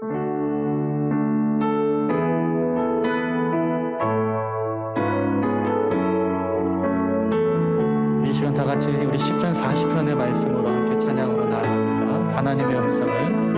이 시간 다 같이 우리 10편 40편의 말씀으로 함께 찬양으로 나아갑니다. 하나님의 음성을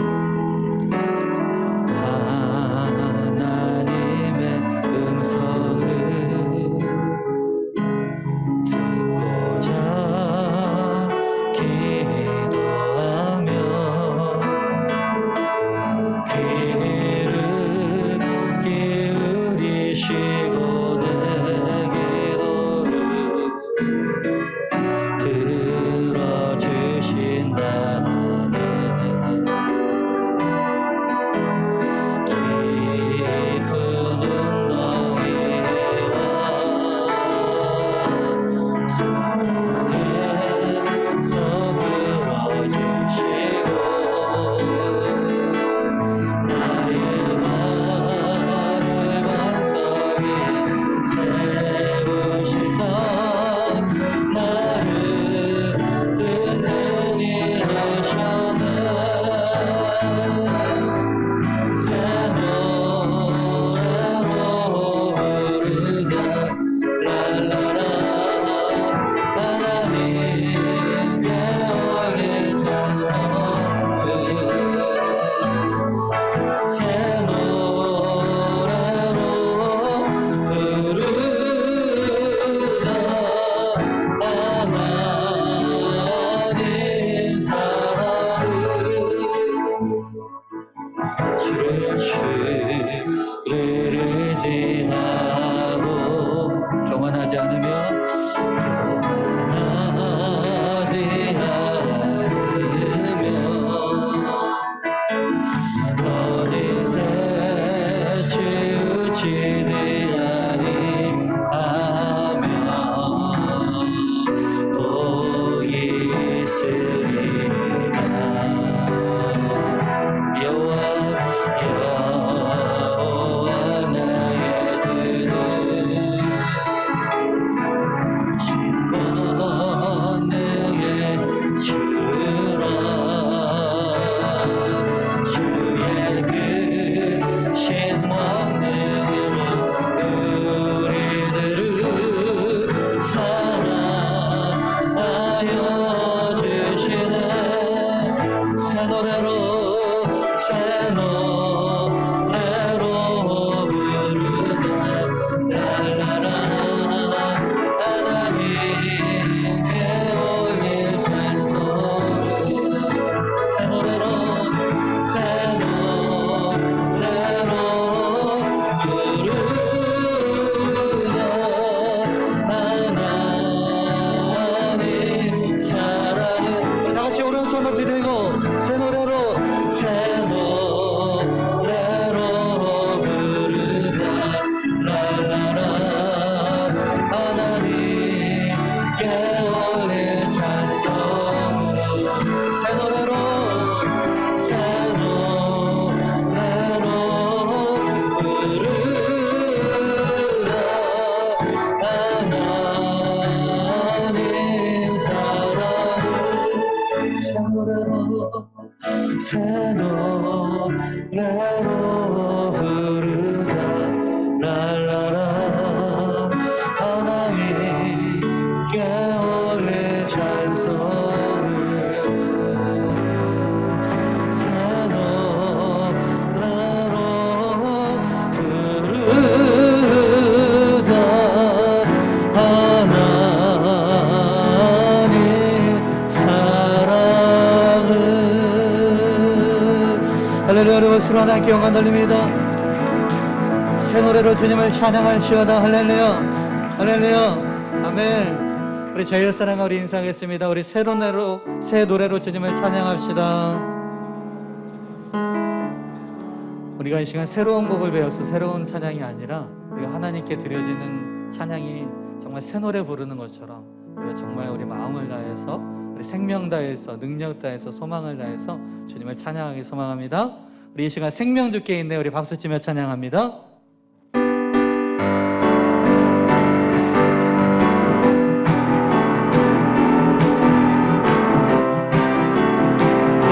주를 지나고 교만하지 않으며 거짓에 치우치지 아니하며 복이 있으리라. 여호와 나의 주는 크신 권능의 주라. 주의 크신 권능으로 우리들을 사랑하여 주시네. 새 노래로 부르다 랄라라. 하나님께 올릴 찬송을 새 노래로 부르다 하나님 사랑을. 다 같이 오른손 높이 들고 새 노래로 부르다 랄라라. 하나님께 올릴 찬송을 새 노래로 부르다 하나님 사랑을 새 노래로 부르자 랄라라. 하나님께 올릴 찬송을 새 노래로 부르자 하나님 사랑을. 할렐루야. 우리 박수로 하나님께 영광 돌립니다. 새 노래로 주님을 찬양할지어다. 할렐루야. 할렐루야. 아멘. 우리 자유사랑과 우리 인사하겠습니다. 우리 새 노래로 주님을 찬양합시다. 우리가 이 시간 새로운 곡을 배워서 새로운 찬양이 아니라 우리가 하나님께 드려지는 찬양이 정말 새 노래 부르는 것처럼 우리가 정말 우리 마음을 다해서 우리 생명 다해서 능력 다해서 소망을 다해서 주님을 찬양하기 소망합니다. 우리 이 시간 생명 주께 있네. 우리 박수치며 찬양합니다.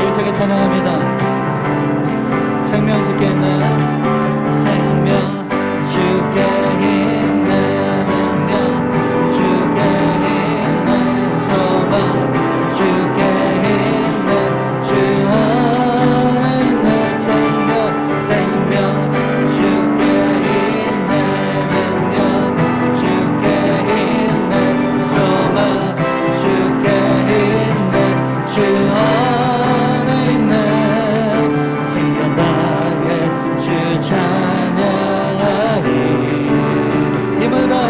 힘차게 찬양합니다. 생명 주께 있는 생명 주께 있는 능력 주께 있는 소망 주께 있는 주 안에 있는 생명 주께 있는 능력 주께 있는 소망 주께 있는 주 안에 있는 생명 다해 주 찬양하리 힘을 다해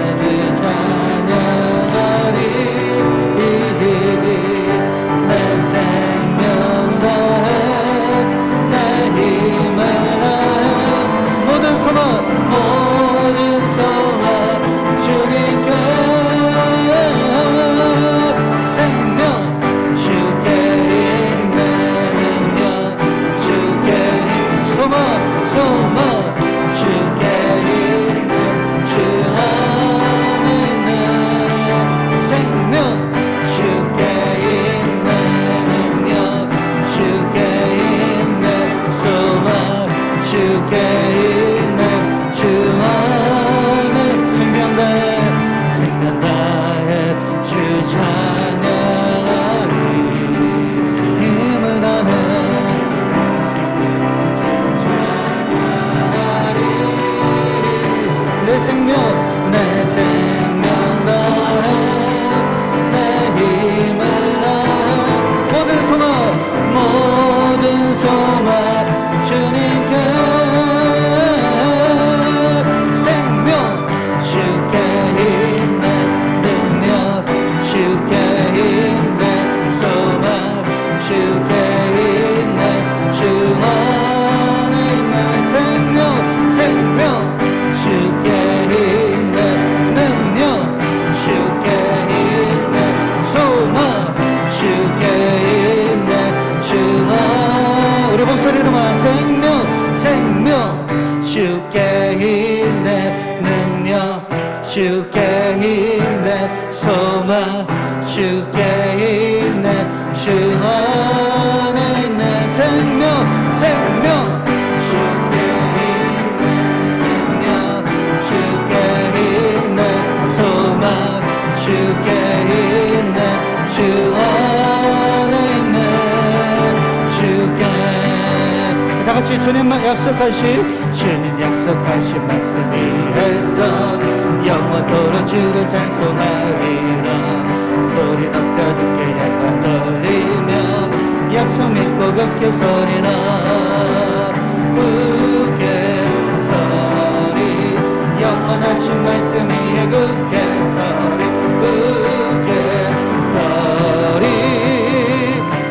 주 찬양하리 내 생명 다해 내 힘을 다해 모든 소망 주님께 생명 주께 있는 능력 주께 있는 소망 주께 있는 주 안에 있는 생명 주께 있는 능력 주께 있는 소망 주께 있는 주 안에 생명 다해 주 찬양하리 힘을 다해 주 찬양하리 내 생명 다해 내 힘을 다해 모든 소망 주님께 생명 주께 있는 능력 주께 있는 소망 주께 있는 주 안에 있는 생명 주께 있는 능력 주께 있는 소망 주께 있는 주 안에 우리 목소리로만 생명 주께 있는 능력 주께 있는 소망 주께 있는 주 안에 있는 생명 주께 있는 능력 주께 있는 소망 주께 있는 주 안에 있는 주께 다같이 주님 약속하신 말씀 위에서 영원토록 주를 찬송하리라 소리 높여 주께 영광 돌리며 약속 믿고 굳게 서리라 굳게 서리 영원하신 말씀 위에 굳게 서리 굳게 서리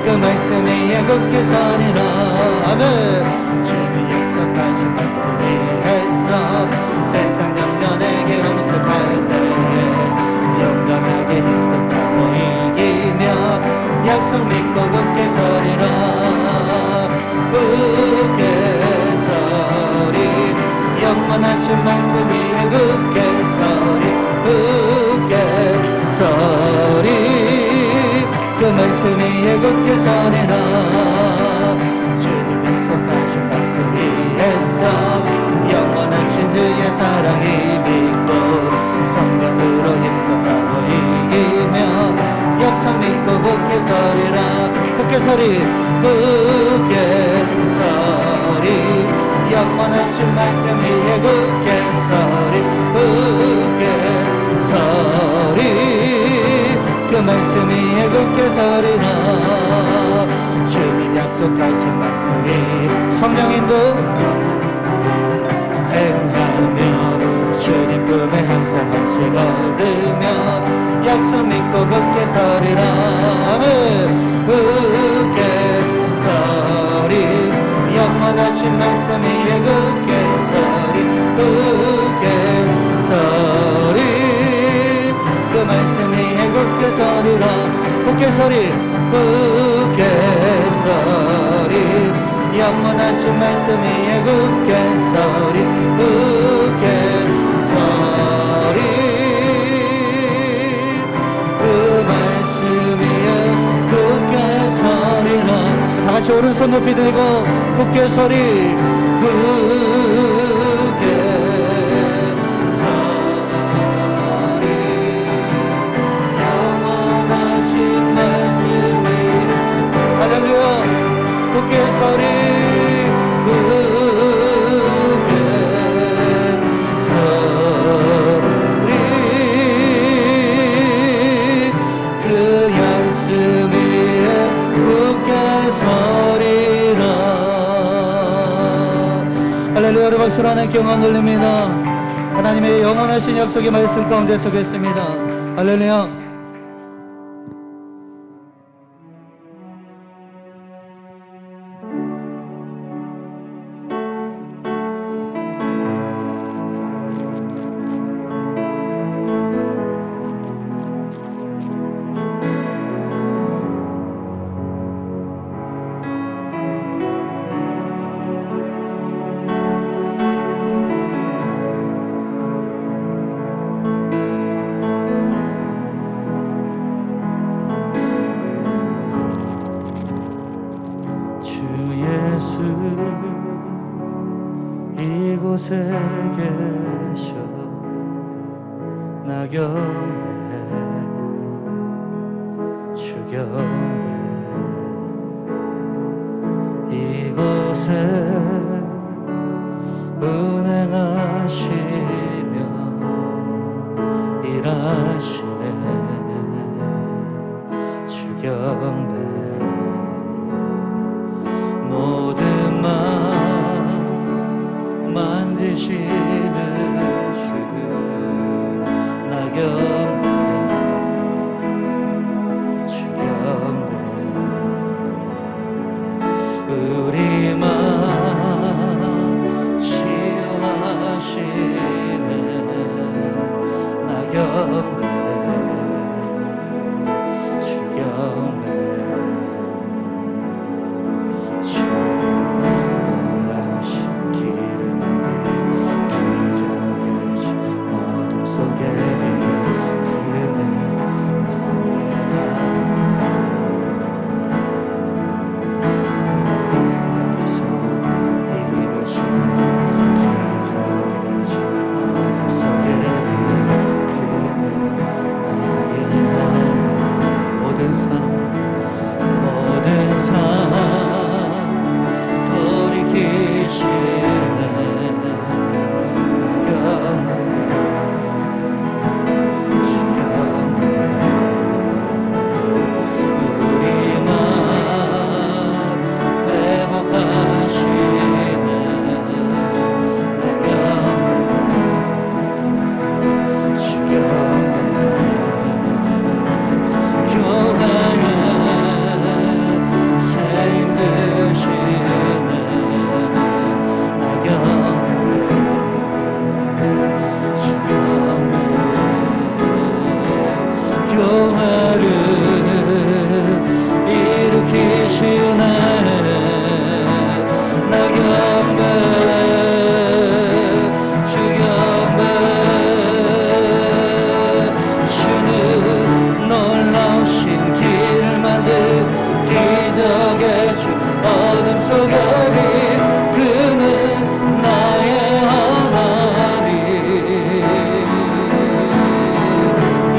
그 말씀 위에 굳게 서리라 아멘 주님 약속하신 말씀 위에서 세상 염려 내게 넘쳐갈 때에 용감하게 힘써 싸워 이기며 약속 믿고 굳게 서리라 굳게 서리 영원하신 말씀 위에 굳게 서리 굳게 서리 그 말씀 위에 굳게 서리라 주님 약속하신 말씀 위에서 영원하신 주의 사랑이 믿고 성령으로 힘써 싸워 이기며 약속 믿고 굳게 서리라 굳게 서리 영원하신 말씀 위에 굳게 서리 굳게 서리 그 말씀 위에 굳게 서리라 주님 약속하신 말씀 위 성령인도 행하며 주님 품에 항상 안식 얻으며 약속 믿고 굳게 서리라 굳게 서리 영원하신 말씀 위에 굳게 서리 굳게 서리 그 말씀 위에 굳게 서리라 굳게 서리 굳게 서리 영원하신 말씀 위에 굳게 서리 굳게 서리 그 말씀 위에 굳게 서리라 다 같이 같이 오른손 높이 들고 굳게 서리 굳게 서리 영원하신 말씀이 할렐루야 굳게 서리 굳게 서리 그 말씀 위에 굳게 서리라. 할렐루야. 우리 박수로 하나님께 영광 돌립니다. 하나님의 영원하신 약속의 말씀 가운데 서겠습니다. 할렐루야. 이곳에 계셔 나 곁에 주 곁에 이곳에 운행하시며 일하시네 주 곁에 모든 맘 만지시는 주 나 곁에 주 곁에 우리 맘 치유하시네 나 곁에 주 곁에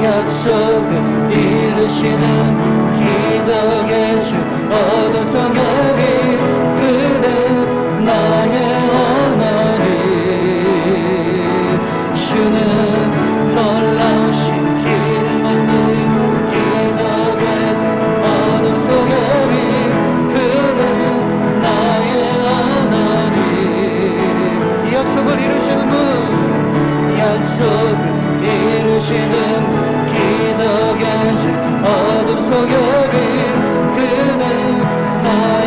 약속을 이루시는 기적의 주 어둠 속에 빛 그는 나의 하나님 주는 놀라우신 길을 만드는 기적의 주 어둠 속에 빛 그는 나의 하나님 이 약속을 이루시는 분 약속을 이루시는 기적의 주 어둠 속에 빛 그는 나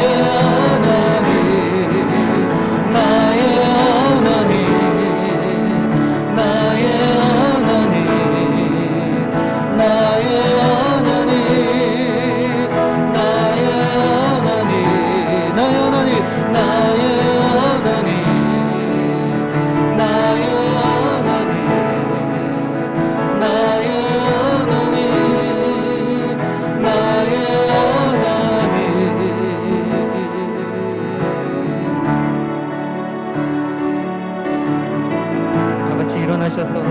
주셔서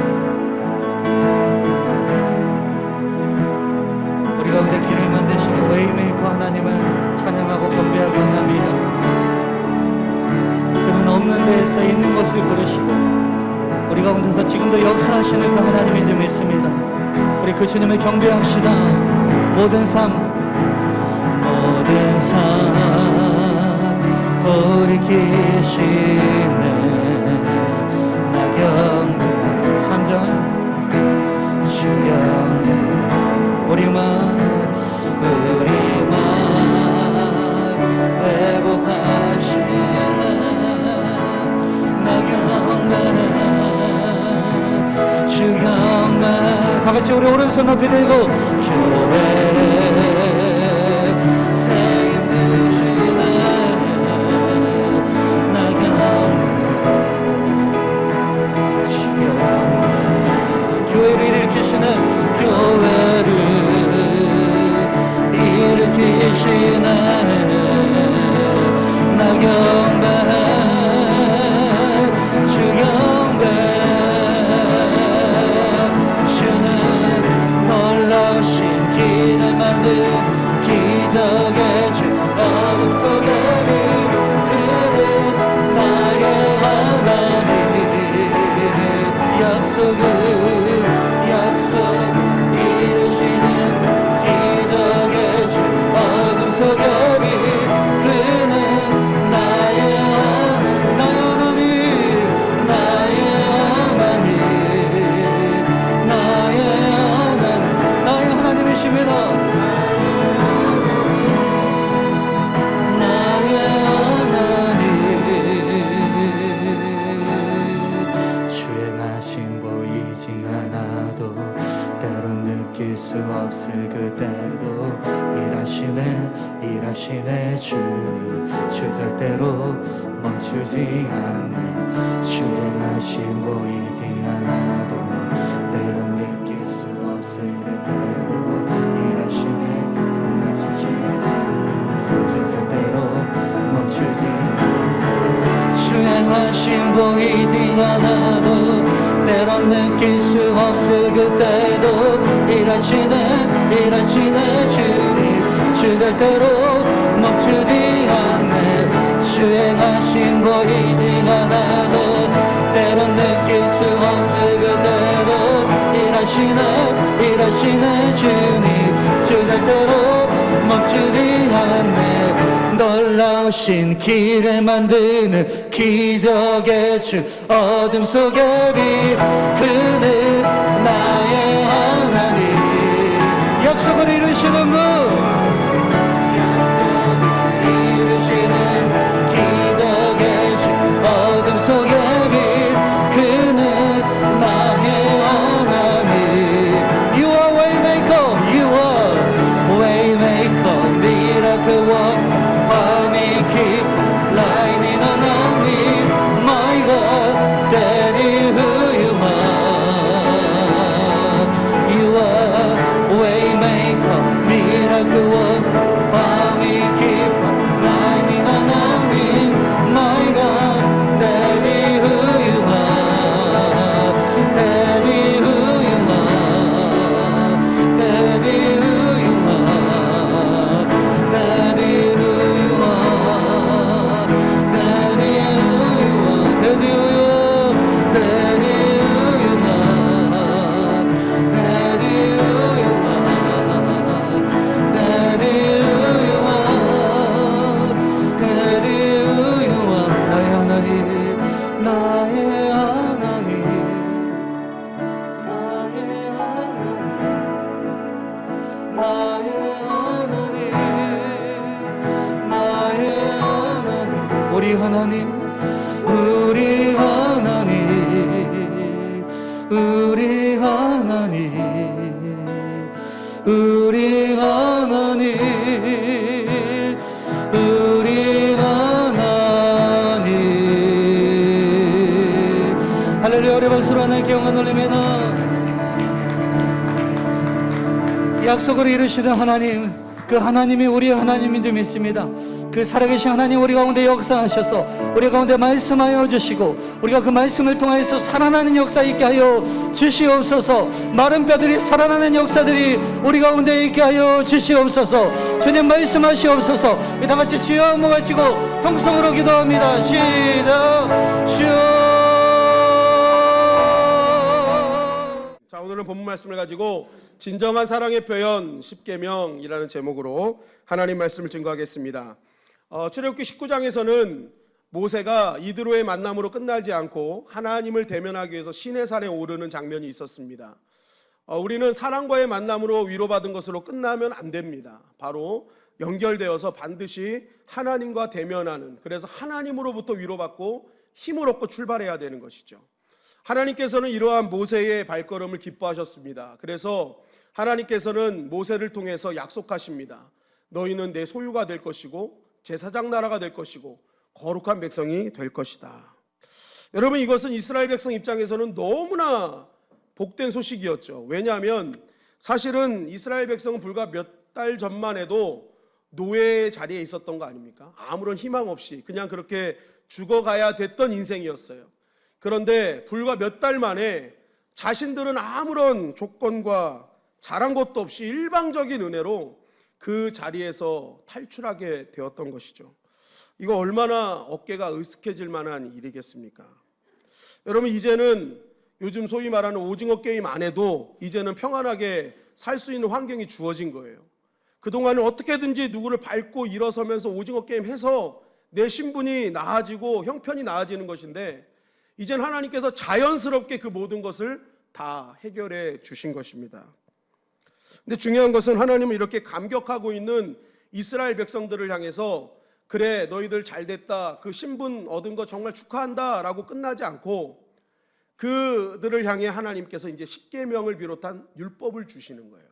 우리 가운데 길을 만드시는 웨이메이커 하나님을 찬양하고 건배하기 원합니다. 그는 없는 데에서 있는 것을 부르시고 우리 가운데서 지금도 역사하시는 그 하나님인 줄 믿습니다. 우리 그 주님을 경배합시다. 모든 삶 돌이키시네. 나 경배 3절 주 경배 우리만 회복하시네. 나 경배 주 경배 다 같이 우리 오른손 높이 들고 교회 교회를 일으키시네. 나 경배해 주 경배 주는 놀라우신 길을 만든 기적의 주 어둠 속에 그는 나의 하나님 약속을 이루시는 기적의 주 어둠 속에 그는 나의 하나님 나의 하나님 나의 하나님 나의 하나님이십니다. 나의 하나님 주행하신 보이지 않아도 때론 느낄 수 없을 그때도 일하시네 주님 주 절대로 멈추지 않네. 주행하신 보이지 않아도 때론 느낄 수 없을 그때도 일하시네 주 절대로 멈추지 주행하신 보이지 않아도 때론 느낄 수 없을 그때도 일하시네 주님 주 절대로 멈추지 않네. 주행하신 보이지 않아도 때론 느낄 수 없을 그때도 일하시네 주님 주 절대로 멈추지 않네. 놀라우신 길을 만드는 기적의 주 어둠 속에 그는 나의 하나님 약속을 이루시는 분 기적의 주 어둠 속에 그는 나의 하나님. You are waymaker, you are waymaker, miracle worker, promise keeper, light in the night. My God, that is who you are. You are waymaker, miracle worker, promise keeper, light in the night. My God, that is who you are. That is who you are. That is who you are. That is who you are. That is who you are. That is who you are. That is who you are. That is who you are. That is who you are. That is who you are. 나의 하나님 나의 하나님 나의 하나님 나의 하나님 나의 하나님 우리 하나님 우리 하나님 우리 하나님 우리 하나님 우리 하나님 할렐루야. 우리 박수로 하나님께 영광 돌리며 약속을 이루시는 하나님 그 하나님이 우리의 하나님인 줄 믿습니다. 그 살아계신 하나님 우리 가운데 역사하셔서 우리 가운데 말씀하여 주시고 우리가 그 말씀을 통하여서 살아나는 역사 있게 하여 주시옵소서. 마른 뼈들이 살아나는 역사들이 우리 가운데 있게 하여 주시옵소서. 주님 말씀하시옵소서. 다 같이 주여 한번 가지고 통성으로 기도합니다. 시작. 주여. 자, 오늘은 본문 말씀을 가지고 진정한 사랑의 표현 10계명이라는 제목으로 하나님 말씀을 증거하겠습니다. 출애굽기 19장에서는 모세가 이드로의 만남으로 끝나지 않고 하나님을 대면하기 위해서 시내산에 오르는 장면이 있었습니다. 우리는 사랑과의 만남으로 위로받은 것으로 끝나면 안 됩니다. 바로 연결되어서 반드시 하나님과 대면하는, 그래서 하나님으로부터 위로받고 힘을 얻고 출발해야 되는 것이죠. 하나님께서는 이러한 모세의 발걸음을 기뻐하셨습니다. 그래서 하나님께서는 모세를 통해서 약속하십니다. 너희는 내 소유가 될 것이고 제사장 나라가 될 것이고 거룩한 백성이 될 것이다. 여러분, 이것은 이스라엘 백성 입장에서는 너무나 복된 소식이었죠. 왜냐하면 사실은 이스라엘 백성은 불과 몇 달 전만 해도 노예의 자리에 있었던 거 아닙니까? 아무런 희망 없이 그냥 그렇게 죽어가야 됐던 인생이었어요. 그런데 불과 몇 달 만에 자신들은 아무런 조건과 잘한 것도 없이 일방적인 은혜로 그 자리에서 탈출하게 되었던 것이죠. 이거 얼마나 어깨가 으쓱해질 만한 일이겠습니까? 여러분, 이제는 요즘 소위 말하는 오징어 게임 안 해도 이제는 평안하게 살 수 있는 환경이 주어진 거예요. 그동안은 어떻게든지 누구를 밟고 일어서면서 오징어 게임 해서 내 신분이 나아지고 형편이 나아지는 것인데, 이젠 하나님께서 자연스럽게 그 모든 것을 다 해결해 주신 것입니다. 근데 중요한 것은 하나님은 이렇게 감격하고 있는 이스라엘 백성들을 향해서 그래 너희들 잘됐다, 그 신분 얻은 거 정말 축하한다 라고 끝나지 않고 그들을 향해 하나님께서 이제 십계명을 비롯한 율법을 주시는 거예요.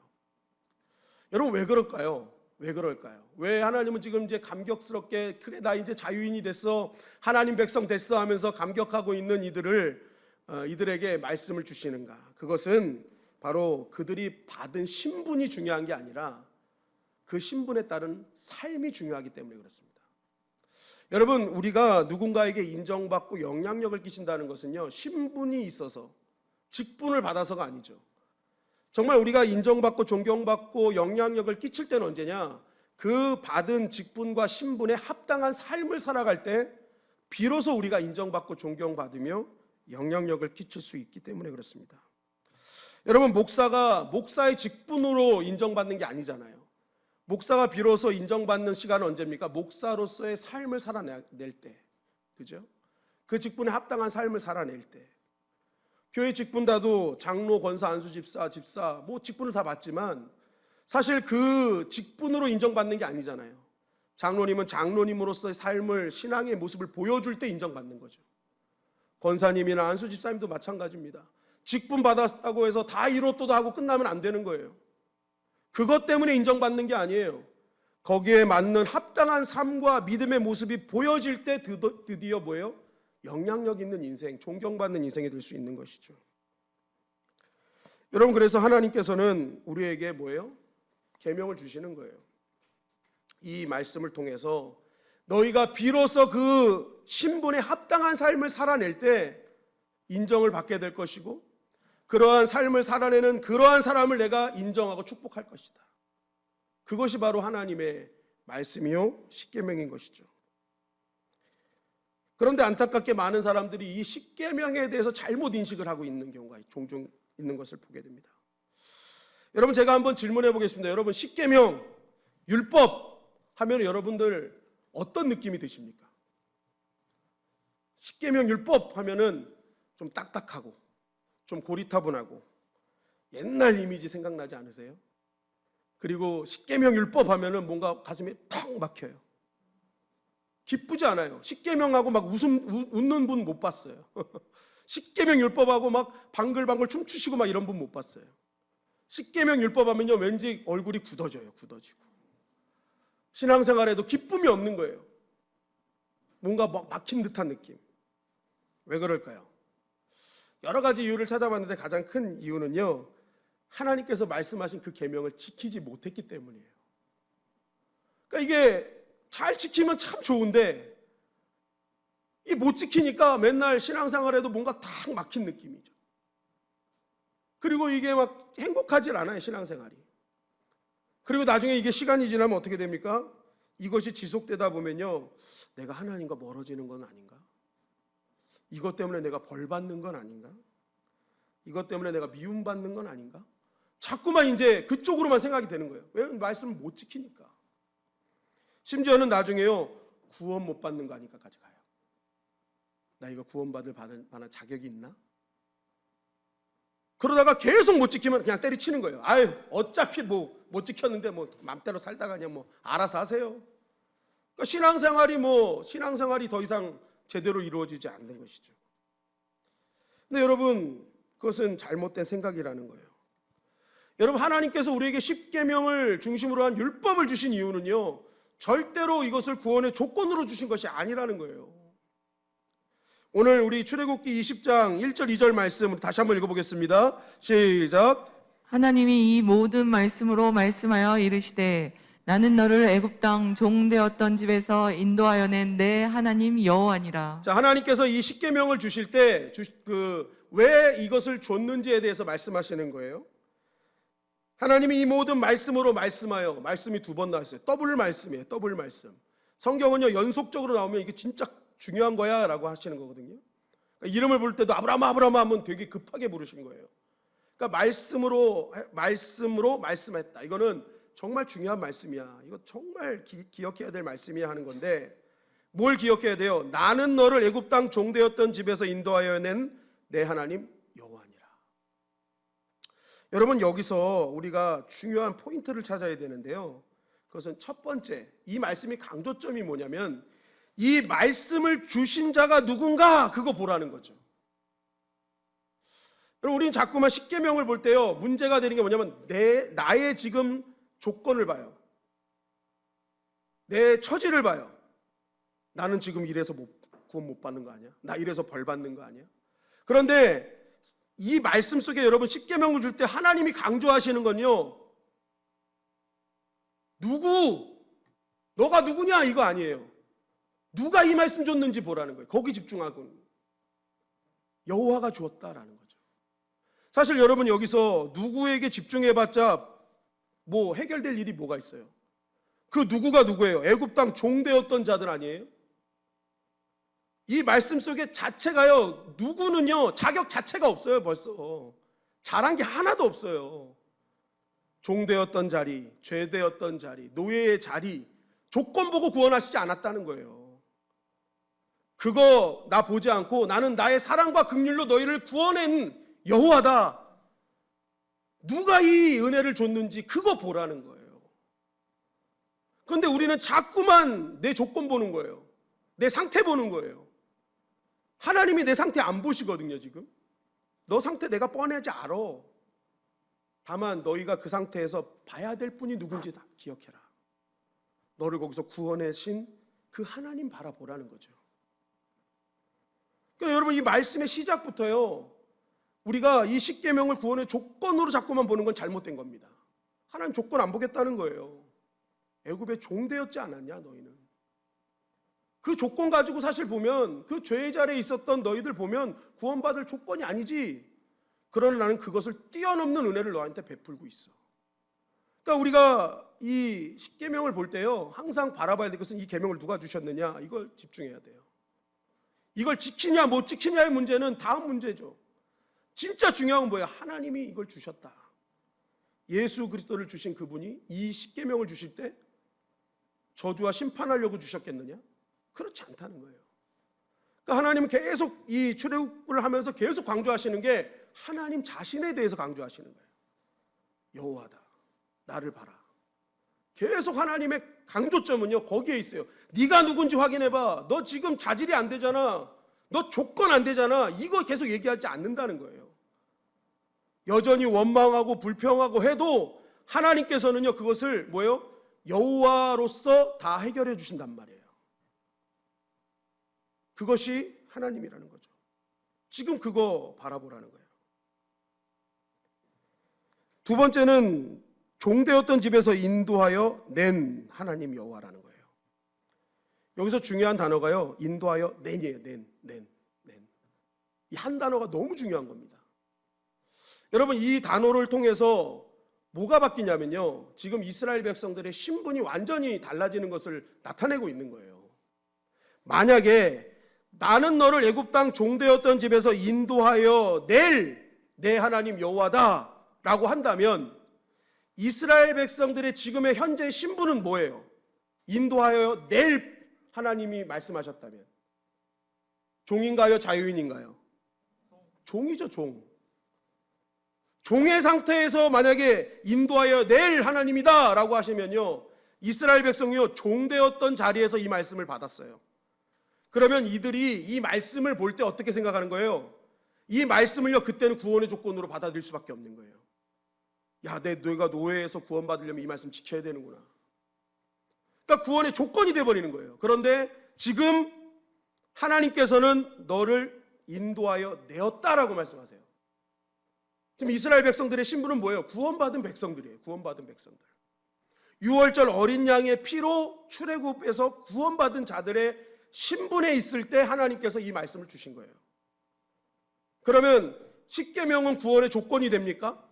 여러분, 왜 그럴까요? 왜 그럴까요? 왜 하나님은 지금 이제 감격스럽게 그래 나 이제 자유인이 됐어, 하나님 백성 됐어 하면서 감격하고 있는 이들에게 말씀을 주시는가? 그것은 바로 그들이 받은 신분이 중요한 게 아니라 그 신분에 따른 삶이 중요하기 때문에 그렇습니다. 여러분, 우리가 누군가에게 인정받고 영향력을 끼친다는 것은요, 신분이 있어서 직분을 받아서가 아니죠. 정말 우리가 인정받고 존경받고 영향력을 끼칠 때는 언제냐? 그 받은 직분과 신분에 합당한 삶을 살아갈 때 비로소 우리가 인정받고 존경받으며 영향력을 끼칠 수 있기 때문에 그렇습니다. 여러분, 목사가 목사의 직분으로 인정받는 게 아니잖아요. 목사가 비로소 인정받는 시간은 언제입니까? 목사로서의 삶을 살아낼 때, 그죠? 그 직분에 합당한 삶을 살아낼 때. 교회 직분 다도 장로, 권사, 안수, 집사 뭐 직분을 다 받지만 사실 그 직분으로 인정받는 게 아니잖아요. 장로님은 장로님으로서의 삶을, 신앙의 모습을 보여줄 때 인정받는 거죠. 권사님이나 안수 집사님도 마찬가지입니다. 직분 받았다고 해서 다 이로또도 하고 끝나면 안 되는 거예요. 그것 때문에 인정받는 게 아니에요. 거기에 맞는 합당한 삶과 믿음의 모습이 보여질 때 드디어 뭐예요? 영향력 있는 인생, 존경받는 인생이 될 수 있는 것이죠. 여러분, 그래서 하나님께서는 우리에게 뭐예요? 계명을 주시는 거예요. 이 말씀을 통해서 너희가 비로소 그 신분에 합당한 삶을 살아낼 때 인정을 받게 될 것이고, 그러한 삶을 살아내는 그러한 사람을 내가 인정하고 축복할 것이다. 그것이 바로 하나님의 말씀이요 십계명인 것이죠. 그런데 안타깝게 많은 사람들이 이 십계명에 대해서 잘못 인식을 하고 있는 경우가 종종 있는 것을 보게 됩니다. 여러분, 제가 한번 질문해 보겠습니다. 여러분, 십계명, 율법 하면 여러분들 어떤 느낌이 드십니까? 십계명, 율법 하면은 좀 딱딱하고 좀 고리타분하고 옛날 이미지 생각나지 않으세요? 그리고 십계명, 율법 하면은 뭔가 가슴에 턱 막혀요. 기쁘지 않아요. 십계명하고 막 웃는 분 못 봤어요. 십계명 율법하고 막 방글방글 춤추시고 막 이런 분 못 봤어요. 십계명 율법하면요 왠지 얼굴이 굳어져요. 굳어지고 신앙생활에도 기쁨이 없는 거예요. 뭔가 막 막힌 듯한 느낌. 왜 그럴까요? 여러 가지 이유를 찾아봤는데 가장 큰 이유는요, 하나님께서 말씀하신 그 계명을 지키지 못했기 때문이에요. 그러니까 이게 잘 지키면 참 좋은데 이 못 지키니까 맨날 신앙생활에도 뭔가 탁 막힌 느낌이죠. 그리고 이게 막 행복하질 않아요, 신앙생활이. 그리고 나중에 이게 시간이 지나면 어떻게 됩니까? 이것이 지속되다 보면요, 내가 하나님과 멀어지는 건 아닌가? 이것 때문에 내가 벌 받는 건 아닌가? 이것 때문에 내가 미움받는 건 아닌가? 자꾸만 이제 그쪽으로만 생각이 되는 거예요. 왜? 말씀을 못 지키니까. 심지어는 나중에요, 구원 못 받는 거 아닌가까지 가요. 나 이거 구원받을 만한 자격이 있나? 그러다가 계속 못 지키면 그냥 때리치는 거예요. 아유, 어차피 뭐 못 지켰는데 뭐 맘대로 살다가 그냥 뭐 알아서 하세요. 그러니까 신앙생활이 더 이상 제대로 이루어지지 않는 것이죠. 근데 여러분, 그것은 잘못된 생각이라는 거예요. 여러분, 하나님께서 우리에게 십계명을 중심으로 한 율법을 주신 이유는요, 절대로 이것을 구원의 조건으로 주신 것이 아니라는 거예요. 오늘 우리 출애굽기 20장 1절 2절 말씀 다시 한번 읽어보겠습니다. 시작. 하나님이 이 모든 말씀으로 말씀하여 이르시되 나는 너를 애굽 땅 종되었던 집에서 인도하여 낸 내 하나님 여호와니라. 자, 하나님께서 이 십계명을 주실 때 왜 이것을 줬는지에 대해서 말씀하시는 거예요. 하나님이 이 모든 말씀으로 말씀하여, 말씀이 두 번 나왔어요. 더블 말씀이에요. 더블 말씀. 성경은요, 연속적으로 나오면 이게 진짜 중요한 거야 라고 하시는 거거든요. 그러니까 이름을 부를 때도 아브라함 하면 되게 급하게 부르신 거예요. 그러니까 말씀으로 말씀했다. 이거는 정말 중요한 말씀이야. 이거 정말 기억해야 될 말씀이야 하는 건데, 뭘 기억해야 돼요? 나는 너를 애굽 땅 종되었던 집에서 인도하여 낸 내 하나님 여호와니라. 여러분, 여기서 우리가 중요한 포인트를 찾아야 되는데요, 그것은 첫 번째, 이 말씀의 강조점이 뭐냐면 이 말씀을 주신 자가 누군가, 그거 보라는 거죠. 여러분, 우리는 자꾸만 십계명을 볼 때요, 문제가 되는 게 뭐냐면 나의 지금 조건을 봐요. 내 처지를 봐요. 나는 지금 이래서 구원 못 받는 거 아니야? 나 이래서 벌 받는 거 아니야? 그런데 이 말씀 속에 여러분, 십계명을 줄 때 하나님이 강조하시는 건요, 너가 누구냐 이거 아니에요. 누가 이 말씀 줬는지 보라는 거예요. 거기 집중하고, 여호와가 주었다라는 거죠. 사실 여러분, 여기서 누구에게 집중해봤자 뭐 해결될 일이 뭐가 있어요? 그 누구가 누구예요? 애굽 땅 종되었던 자들 아니에요? 이 말씀 속에 자체가요, 누구는요 자격 자체가 없어요. 벌써 잘한 게 하나도 없어요. 종되었던 자리, 죄되었던 자리, 노예의 자리, 조건 보고 구원하시지 않았다는 거예요. 그거 나 보지 않고 나는 나의 사랑과 긍휼로 너희를 구원한 여호와다, 누가 이 은혜를 줬는지 그거 보라는 거예요. 그런데 우리는 자꾸만 내 조건 보는 거예요. 내 상태 보는 거예요. 하나님이 내 상태 안 보시거든요. 지금 너 상태 내가 뻔하지 알아. 다만 너희가 그 상태에서 봐야 될 분이 누군지 다 기억해라. 너를 거기서 구원하신 그 하나님 바라보라는 거죠. 그러니까 여러분, 이 말씀의 시작부터요, 우리가 이 십계명을 구원의 조건으로 자꾸만 보는 건 잘못된 겁니다. 하나님 조건 안 보겠다는 거예요. 애굽의 종되었지 않았냐 너희는. 그 조건 가지고 사실 보면 그 죄의 자리에 있었던 너희들 보면 구원받을 조건이 아니지. 그러나 나는 그것을 뛰어넘는 은혜를 너한테 베풀고 있어. 그러니까 우리가 이 십계명을 볼 때요, 항상 바라봐야 될 것은 이 계명을 누가 주셨느냐, 이걸 집중해야 돼요. 이걸 지키냐 못 지키냐의 문제는 다음 문제죠. 진짜 중요한 건 뭐예요? 하나님이 이걸 주셨다. 예수 그리스도를 주신 그분이 이 십계명을 주실 때 저주와 심판하려고 주셨겠느냐? 그렇지 않다는 거예요. 그러니까 하나님은 계속 이 출애굽을 하면서 계속 강조하시는 게 하나님 자신에 대해서 강조하시는 거예요. 여호와다, 나를 봐라. 계속 하나님의 강조점은요 거기에 있어요. 네가 누군지 확인해봐. 너 지금 자질이 안 되잖아. 너 조건 안 되잖아. 이거 계속 얘기하지 않는다는 거예요. 여전히 원망하고 불평하고 해도 하나님께서는요 그것을 뭐예요? 여호와로서 다 해결해 주신단 말이에요. 그것이 하나님이라는 거죠. 지금 그거 바라보라는 거예요. 두 번째는 종되었던 집에서 인도하여 낸 하나님 여호와라는 거예요. 여기서 중요한 단어가요, 인도하여 낸이에요. 낸. 이 한 단어가 너무 중요한 겁니다. 여러분, 이 단어를 통해서 뭐가 바뀌냐면요, 지금 이스라엘 백성들의 신분이 완전히 달라지는 것을 나타내고 있는 거예요. 만약에 나는 너를 애굽 땅 종되었던 집에서 인도하여 낼 내 하나님 여호와다 라고 한다면, 이스라엘 백성들의 지금의 현재 신분은 뭐예요? 인도하여 낼 하나님이 말씀하셨다면 종인가요, 자유인인가요? 종이죠, 종. 종의 상태에서 만약에 인도하여 낼 하나님이다 라고 하시면요, 이스라엘 백성이요, 종되었던 자리에서 이 말씀을 받았어요. 그러면 이들이 이 말씀을 볼 때 어떻게 생각하는 거예요? 이 말씀을요, 그때는 구원의 조건으로 받아들일 수밖에 없는 거예요. 야, 내가 노예에서 구원받으려면 이 말씀 지켜야 되는구나. 그러니까 구원의 조건이 돼버리는 거예요. 그런데 지금 하나님께서는 너를 인도하여 내었다라고 말씀하세요. 지금 이스라엘 백성들의 신분은 뭐예요? 구원받은 백성들이에요. 구원받은 백성들. 6월절 어린 양의 피로 출애굽에서 구원받은 자들의 신분에 있을 때 하나님께서 이 말씀을 주신 거예요. 그러면 십계명은 구원의 조건이 됩니까?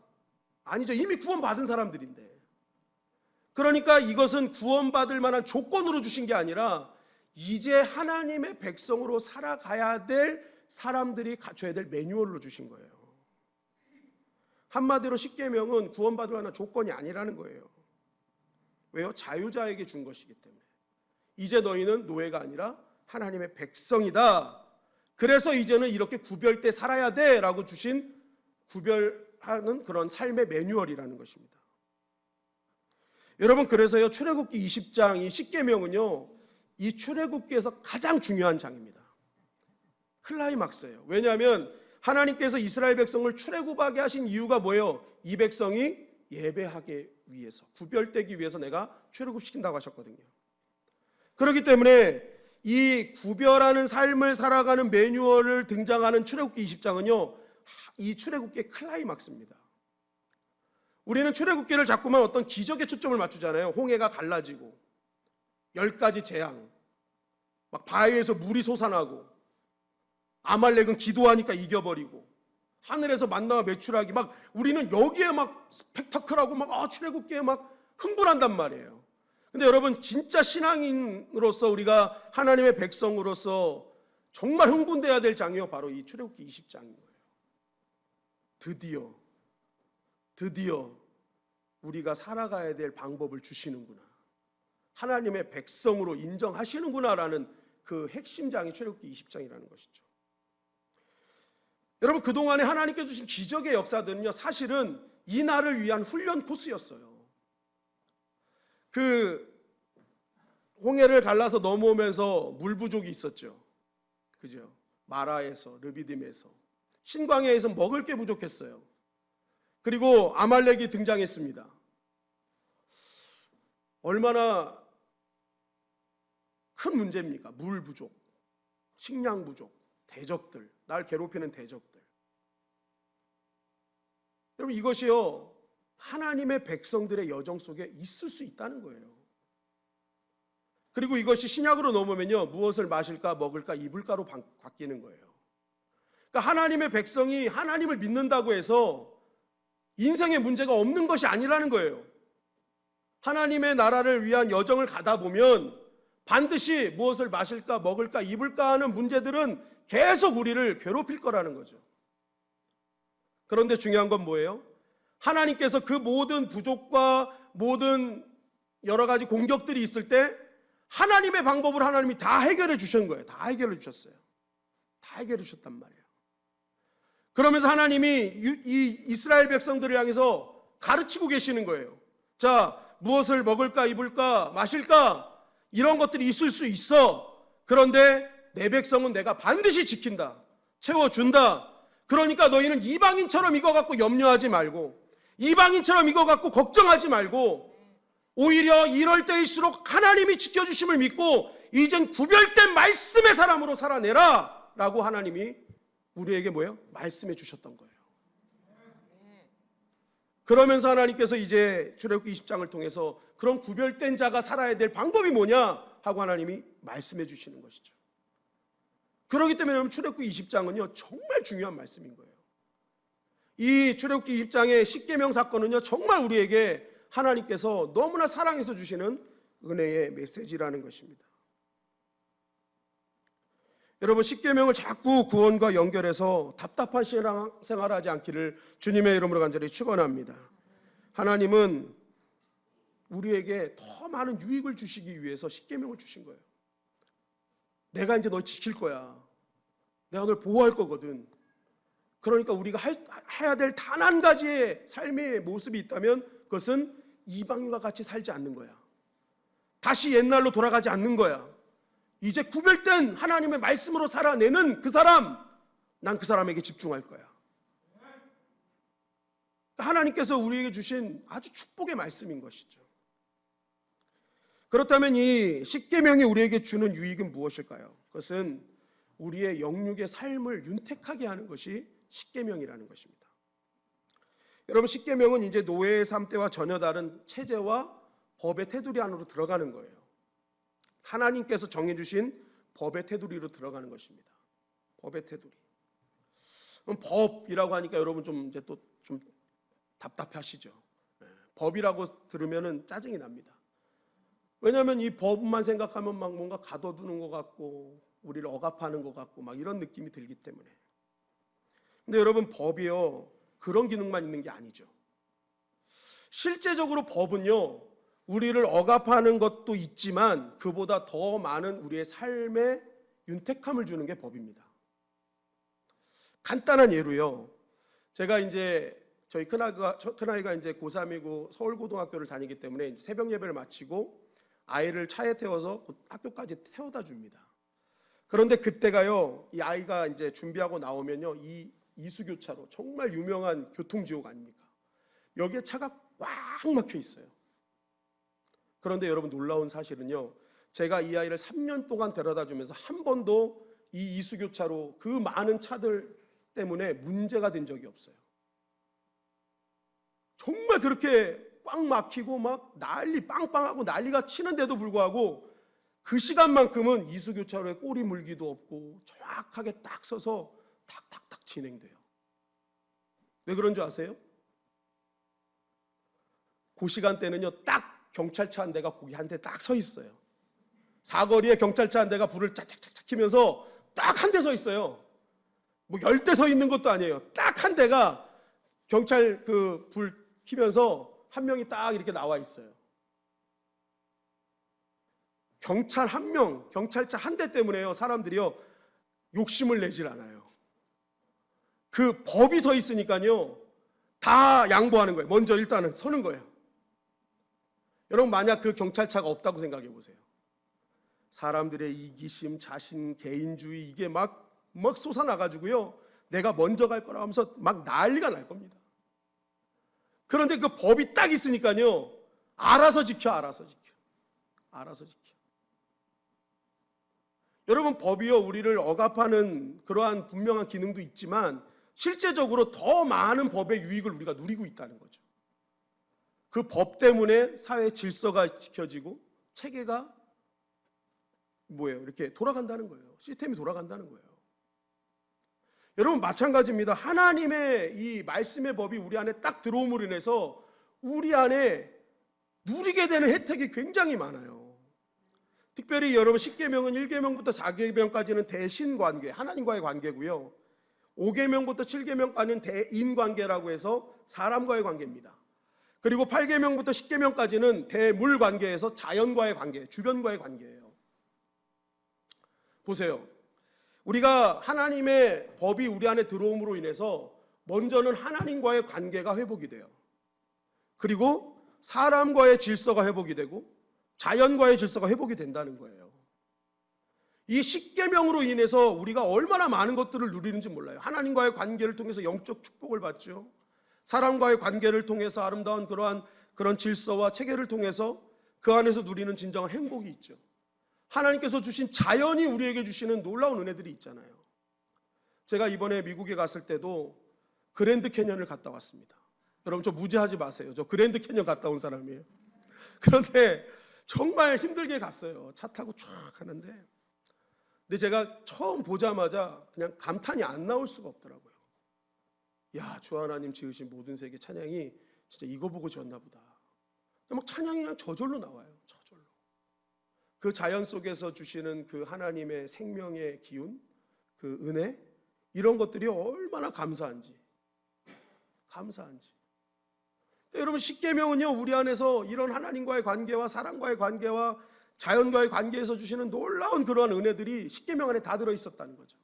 아니죠. 이미 구원받은 사람들인데. 그러니까 이것은 구원받을 만한 조건으로 주신 게 아니라 이제 하나님의 백성으로 살아가야 될 사람들이 갖춰야 될 매뉴얼로 주신 거예요. 한마디로 십계명은 구원받을 만한 조건이 아니라는 거예요. 왜요? 자유자에게 준 것이기 때문에. 이제 너희는 노예가 아니라 하나님의 백성이다. 그래서 이제는 이렇게 구별돼 살아야 돼 라고 주신 구별하는 그런 삶의 매뉴얼이라는 것입니다. 여러분, 그래서요, 출애굽기 20장 이 십계명은요, 이 출애굽기에서 가장 중요한 장입니다. 클라이막스예요. 왜냐하면 하나님께서 이스라엘 백성을 출애굽하게 하신 이유가 뭐예요? 이 백성이 예배하기 위해서, 구별되기 위해서 내가 출애굽시킨다고 하셨거든요. 그렇기 때문에 이 구별하는 삶을 살아가는 매뉴얼을 등장하는 출애굽기 20장은요, 이 출애굽기의 클라이막스입니다. 우리는 출애굽기를 자꾸만 어떤 기적에 초점을 맞추잖아요. 홍해가 갈라지고 10가지 재앙, 막 바위에서 물이 솟아나고 아말렉은 기도하니까 이겨버리고 하늘에서 만나와 메추라기, 막 우리는 여기에 막 스펙타클하고 막 출애굽기에 막 흥분한단 말이에요. 근데 여러분, 진짜 신앙인으로서 우리가 하나님의 백성으로서 정말 흥분돼야 될 장이요, 바로 이 출애굽기 20장인 거예요. 드디어 우리가 살아가야 될 방법을 주시는구나, 하나님의 백성으로 인정하시는구나라는 그 핵심장이 출애굽기 20장이라는 것이죠. 여러분, 그동안에 하나님께 주신 기적의 역사들은요, 사실은 이 날을 위한 훈련 코스였어요. 그 홍해를 갈라서 넘어오면서 물 부족이 있었죠. 그죠? 마라에서, 르비딤에서, 신광야에서 먹을 게 부족했어요. 그리고 아말렉이 등장했습니다. 얼마나 큰 문제입니까? 물 부족, 식량 부족, 대적들, 날 괴롭히는 대적들. 여러분, 이것이요, 하나님의 백성들의 여정 속에 있을 수 있다는 거예요. 그리고 이것이 신약으로 넘으면요, 무엇을 마실까, 먹을까, 입을까로 바뀌는 거예요. 그러니까 하나님의 백성이 하나님을 믿는다고 해서 인생에 문제가 없는 것이 아니라는 거예요. 하나님의 나라를 위한 여정을 가다 보면 반드시 무엇을 마실까, 먹을까, 입을까 하는 문제들은 계속 우리를 괴롭힐 거라는 거죠. 그런데 중요한 건 뭐예요? 하나님께서 그 모든 부족과 모든 여러 가지 공격들이 있을 때 하나님의 방법으로 하나님이 다 해결해 주신 거예요. 다 해결해 주셨어요. 다 해결해 주셨단 말이에요. 그러면서 하나님이 이 이스라엘 백성들을 향해서 가르치고 계시는 거예요. 자, 무엇을 먹을까, 입을까, 마실까, 이런 것들이 있을 수 있어. 그런데 내 백성은 내가 반드시 지킨다, 채워준다. 그러니까 너희는 이방인처럼 이거 갖고 염려하지 말고, 이방인처럼 이거 갖고 걱정하지 말고, 오히려 이럴 때일수록 하나님이 지켜주심을 믿고 이젠 구별된 말씀의 사람으로 살아내라 라고 하나님이 우리에게 뭐예요? 말씀해 주셨던 거예요. 그러면서 하나님께서 이제 출애굽기 20장을 통해서 그런 구별된 자가 살아야 될 방법이 뭐냐? 하고 하나님이 말씀해 주시는 것이죠. 그렇기 때문에 여러분 출애굽기 20장은요 정말 중요한 말씀인 거예요. 이 출애굽기 20장의 십계명 사건은요 정말 우리에게 하나님께서 너무나 사랑해서 주시는 은혜의 메시지라는 것입니다. 여러분 십계명을 자꾸 구원과 연결해서 답답한 신앙생활을 하지 않기를 주님의 이름으로 간절히 축원합니다. 하나님은 우리에게 더 많은 유익을 주시기 위해서 십계명을 주신 거예요. 내가 이제 널 지킬 거야. 내가 널 보호할 거거든. 그러니까 우리가 해야 될 단 한 가지의 삶의 모습이 있다면 그것은 이방인과 같이 살지 않는 거야. 다시 옛날로 돌아가지 않는 거야. 이제 구별된 하나님의 말씀으로 살아내는 그 사람, 난 그 사람에게 집중할 거야. 하나님께서 우리에게 주신 아주 축복의 말씀인 것이죠. 그렇다면 이 십계명이 우리에게 주는 유익은 무엇일까요? 그것은 우리의 영육의 삶을 윤택하게 하는 것이 십계명이라는 것입니다. 여러분 십계명은 이제 노예의 삶 때와 전혀 다른 체제와 법의 테두리 안으로 들어가는 거예요. 하나님께서 정해주신 법의 테두리로 들어가는 것입니다. 법의 테두리. 그럼 법이라고 하니까 여러분 좀 이제 또 좀 답답하시죠. 법이라고 들으면은 짜증이 납니다. 왜냐하면 이 법만 생각하면 막 뭔가 가둬두는 것 같고 우리를 억압하는 것 같고 막 이런 느낌이 들기 때문에. 근데 여러분 법이요 그런 기능만 있는 게 아니죠. 실제적으로 법은요 우리를 억압하는 것도 있지만 그보다 더 많은 우리의 삶에 윤택함을 주는 게 법입니다. 간단한 예로요. 제가 이제 저희 큰아이가 이제 고3이고 서울고등학교를 다니기 때문에 새벽 예배를 마치고 아이를 차에 태워서 학교까지 태워다 줍니다. 그런데 그때가요, 이 아이가 이제 준비하고 나오면요, 이 이수교차로 정말 유명한 교통지옥 아닙니까? 여기에 차가 꽉 막혀 있어요. 그런데 여러분 놀라운 사실은요, 제가 이 아이를 3년 동안 데려다 주면서 한 번도 이 이수교차로 그 많은 차들 때문에 문제가 된 적이 없어요. 정말 그렇게 꽉 막히고 막 난리 빵빵하고 난리가 치는데도 불구하고 그 시간만큼은 이수교차로에 꼬리 물기도 없고 정확하게 딱 서서 탁탁탁 진행돼요. 왜 그런 줄 아세요? 그 시간대는요 딱 경찰차 한 대가 거기 한 대 딱 서 있어요. 사거리에 경찰차 한 대가 불을 짝짝짝짝 켜면서 딱 한 대 서 있어요. 뭐 10대 서 있는 것도 아니에요. 딱 한 대가 경찰 그 불 켜면서 한 명이 딱 이렇게 나와 있어요. 경찰 한 명, 경찰차 한 대 때문에요. 사람들이요 욕심을 내질 않아요. 그 법이 서 있으니까요 다 양보하는 거예요. 먼저 일단은 서는 거예요. 여러분 만약 그 경찰차가 없다고 생각해 보세요. 사람들의 이기심, 자신, 개인주의 이게 막 쏟아나가지고요 내가 먼저 갈 거라 하면서 막 난리가 날 겁니다. 그런데 그 법이 딱 있으니까요 알아서 지켜. 여러분 법이요 우리를 억압하는 그러한 분명한 기능도 있지만 실제적으로 더 많은 법의 유익을 우리가 누리고 있다는 거죠. 그 법 때문에 사회 질서가 지켜지고 체계가 이렇게 돌아간다는 거예요. 시스템이 돌아간다는 거예요. 여러분 마찬가지입니다. 하나님의 이 말씀의 법이 우리 안에 딱 들어옴으로 인해서 우리 안에 누리게 되는 혜택이 굉장히 많아요. 특별히 여러분 10계명은 1계명부터 4계명까지는 대신관계, 하나님과의 관계고요. 5계명부터 7계명까지는 대인관계라고 해서 사람과의 관계입니다. 그리고 8계명부터 10계명까지는 대물관계에서 자연과의 관계, 주변과의 관계예요. 보세요. 우리가 하나님의 법이 우리 안에 들어옴으로 인해서 먼저는 하나님과의 관계가 회복이 돼요. 그리고 사람과의 질서가 회복이 되고 자연과의 질서가 회복이 된다는 거예요. 이 십계명으로 인해서 우리가 얼마나 많은 것들을 누리는지 몰라요. 하나님과의 관계를 통해서 영적 축복을 받죠. 사람과의 관계를 통해서 아름다운 그런 질서와 체계를 통해서 그 안에서 누리는 진정한 행복이 있죠. 하나님께서 주신 자연이 우리에게 주시는 놀라운 은혜들이 있잖아요. 제가 이번에 미국에 갔을 때도 그랜드 캐년을 갔다 왔습니다. 여러분 저 무지하지 마세요. 저 그랜드 캐년 갔다 온 사람이에요. 그런데 정말 힘들게 갔어요. 차 타고 쫙 하는데, 근데 제가 처음 보자마자 그냥 감탄이 안 나올 수가 없더라고요. 야, 주 하나님 지으신 모든 세계 찬양이 진짜 이거 보고 지었나 보다. 막 찬양이 그냥 저절로 나와요. 저절로. 그 자연 속에서 주시는 그 하나님의 생명의 기운, 그 은혜, 이런 것들이 얼마나 감사한지. 여러분, 십계명은요, 우리 안에서 이런 하나님과의 관계와 사랑과의 관계와 자연과의 관계에서 주시는 놀라운 그러한 은혜들이 십계명 안에 다 들어 있었다는 거죠.